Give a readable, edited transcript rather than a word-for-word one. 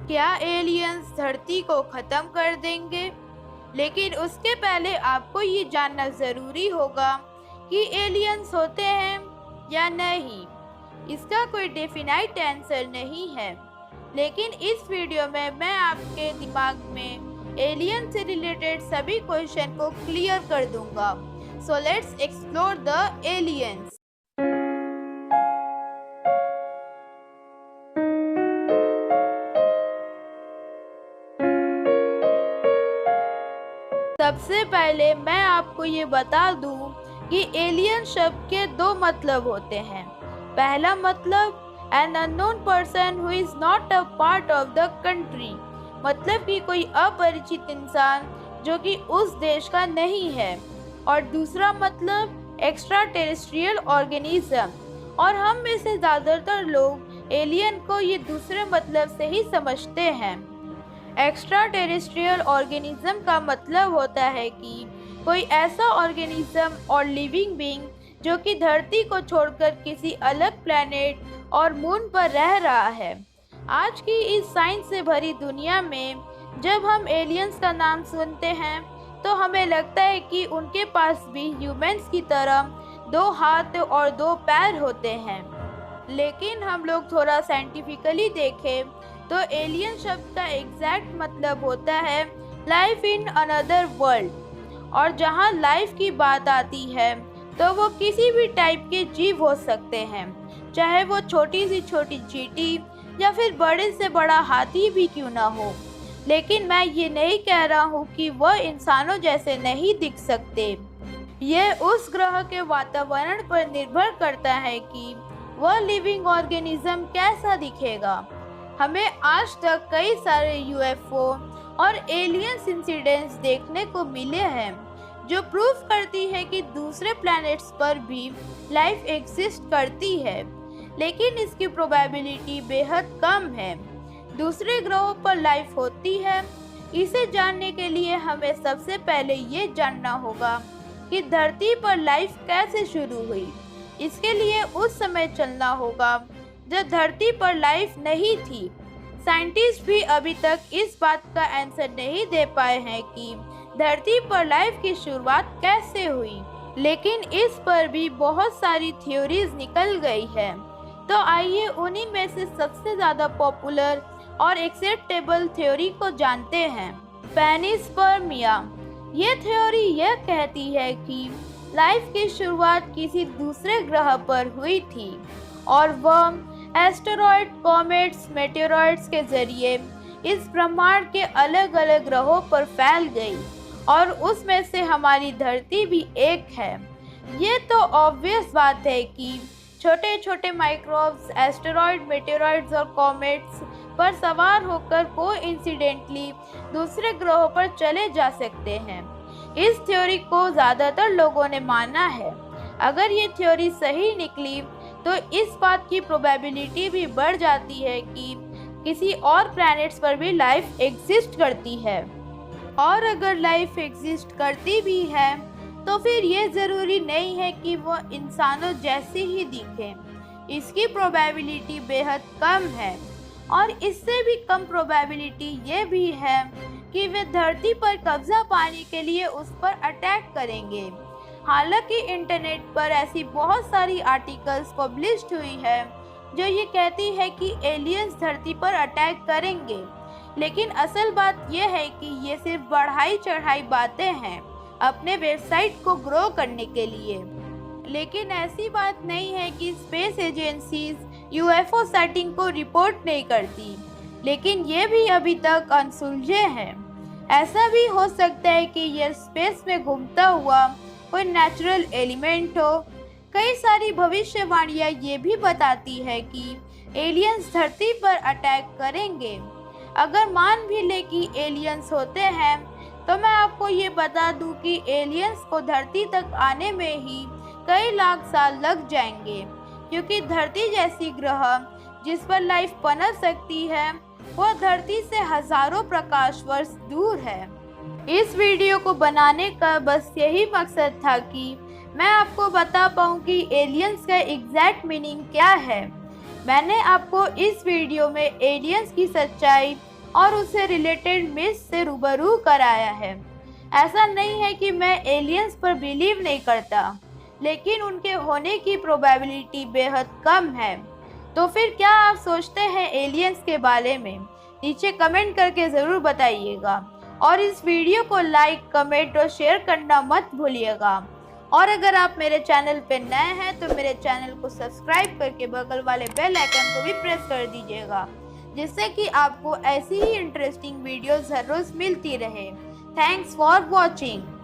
क्या एलियंस धरती को खत्म कर देंगे? लेकिन उसके पहले आपको ये जानना ज़रूरी होगा कि एलियंस होते हैं या नहीं। इसका कोई डेफिनाइट आंसर नहीं है, लेकिन इस वीडियो में मैं आपके दिमाग में एलियन से रिलेटेड सभी क्वेश्चन को क्लियर कर दूंगा। So let's explore the aliens. सबसे पहले मैं आपको ये बता दूं कि एलियन शब्द के दो मतलब होते हैं। पहला मतलब an unknown person who is not a part of the country, मतलब कि कोई अपरिचित इंसान जो कि उस देश का नहीं है। और दूसरा मतलब एक्स्ट्रा टेरेस्ट्रियल ऑर्गेनिज्म, और हम में से ज़्यादातर लोग एलियन को ये दूसरे मतलब से ही समझते हैं। एक्स्ट्रा टेरेस्ट्रियल ऑर्गेनिज्म का मतलब होता है कि कोई ऐसा ऑर्गेनिज्म और लिविंग बीइंग जो कि धरती को छोड़कर किसी अलग प्लैनेट और मून पर रह रहा है। आज की इस साइंस से भरी दुनिया में जब हम एलियंस का नाम सुनते हैं तो हमें लगता है कि उनके पास भी ह्यूमंस की तरह दो हाथ और दो पैर होते हैं। लेकिन हम लोग थोड़ा साइंटिफिकली देखें तो एलियन शब्द का एग्जैक्ट मतलब होता है लाइफ इन अनदर वर्ल्ड। और जहाँ लाइफ की बात आती है तो वो किसी भी टाइप के जीव हो सकते हैं, चाहे वो छोटी सी छोटी चींटी या फिर बड़े से बड़ा हाथी भी क्यों ना हो। लेकिन मैं ये नहीं कह रहा हूँ कि वह इंसानों जैसे नहीं दिख सकते। ये उस ग्रह के वातावरण पर निर्भर करता है कि वह लिविंग ऑर्गेनिज्म कैसा दिखेगा। हमें आज तक कई सारे यूएफओ और एलियंस इंसिडेंट्स देखने को मिले हैं जो प्रूफ करती है कि दूसरे प्लैनेट्स पर भी लाइफ एग्जिस्ट करती है, लेकिन इसकी प्रोबेबिलिटी बेहद कम है। दूसरे ग्रहों पर लाइफ होती है, इसे जानने के लिए हमें सबसे पहले ये जानना होगा कि धरती पर लाइफ कैसे शुरू हुई। इसके लिए उस समय चलना होगा जब धरती पर लाइफ नहीं थी। साइंटिस्ट भी अभी तक इस बात का आंसर नहीं दे पाए हैं कि धरती पर लाइफ की शुरुआत कैसे हुई, लेकिन इस पर भी बहुत सारी थ्योरीज निकल गई है। तो आइए उन्हीं में से सबसे ज़्यादा पॉपुलर और एक्सेप्टेबल थ्योरी को जानते हैं, पैनिस्पर्मिया। ये थ्योरी यह कहती है कि लाइफ की शुरुआत किसी दूसरे ग्रह पर हुई थी और वह एस्टेरॉयड, कॉमेट्स, मेटेरॉइड्स के जरिए इस ब्रह्मांड के अलग अलग ग्रहों पर फैल गई और उसमें से हमारी धरती भी एक है। ये तो ऑब्वियस बात है कि छोटे छोटे माइक्रोब्स एस्टेरॉयड, मेटेरॉइड्स और कॉमेट्स पर सवार होकर कोइंसिडेंटली दूसरे ग्रहों पर चले जा सकते हैं। इस थ्योरी को ज़्यादातर लोगों ने माना है। अगर ये थ्योरी सही निकली तो इस बात की प्रोबेबिलिटी भी बढ़ जाती है कि किसी और प्लैनेट्स पर भी लाइफ एग्जिस्ट करती है। और अगर लाइफ एग्जिस्ट करती भी है तो फिर ये ज़रूरी नहीं है कि वो इंसानों जैसे ही दिखें। इसकी प्रोबेबिलिटी बेहद कम है, और इससे भी कम प्रोबेबिलिटी ये भी है कि वे धरती पर कब्जा पाने के लिए उस पर अटैक करेंगे। हालांकि इंटरनेट पर ऐसी बहुत सारी आर्टिकल्स पब्लिश्ड हुई है जो ये कहती है कि एलियंस धरती पर अटैक करेंगे, लेकिन असल बात यह है कि ये सिर्फ बढ़ाई चढ़ाई बातें हैं अपने वेबसाइट को ग्रो करने के लिए। लेकिन ऐसी बात नहीं है कि स्पेस एजेंसीज यूएफओ साइटिंग को रिपोर्ट नहीं करती, लेकिन ये भी अभी तक अनसुलझे हैं। ऐसा भी हो सकता है कि यह स्पेस में घूमता हुआ कोई नेचुरल एलिमेंट हो। कई सारी भविष्यवाणियाँ ये भी बताती है कि एलियंस धरती पर अटैक करेंगे। अगर मान भी ले कि एलियंस होते हैं तो मैं आपको ये बता दूं कि एलियंस को धरती तक आने में ही कई लाख साल लग जाएंगे, क्योंकि धरती जैसी ग्रह जिस पर लाइफ पनप सकती है वह धरती से हजारों प्रकाश वर्ष दूर है। इस वीडियो को बनाने का बस यही मकसद था कि मैं आपको बता पाऊँ कि एलियंस का एग्जैक्ट मीनिंग क्या है। मैंने आपको इस वीडियो में एलियंस की सच्चाई और उसे रिलेटेड मिथ से रूबरू कराया है। ऐसा नहीं है कि मैं एलियंस पर बिलीव नहीं करता, लेकिन उनके होने की प्रोबेबिलिटी बेहद कम है। तो फिर क्या आप सोचते हैं एलियंस के बारे में? नीचे कमेंट करके ज़रूर बताइएगा और इस वीडियो को लाइक, कमेंट और शेयर करना मत भूलिएगा। और अगर आप मेरे चैनल पे नए हैं तो मेरे चैनल को सब्सक्राइब करके बगल वाले बेल आइकन को भी प्रेस कर दीजिएगा, जिससे कि आपको ऐसी ही इंटरेस्टिंग वीडियोस हर रोज़ मिलती रहे। Thanks for watching.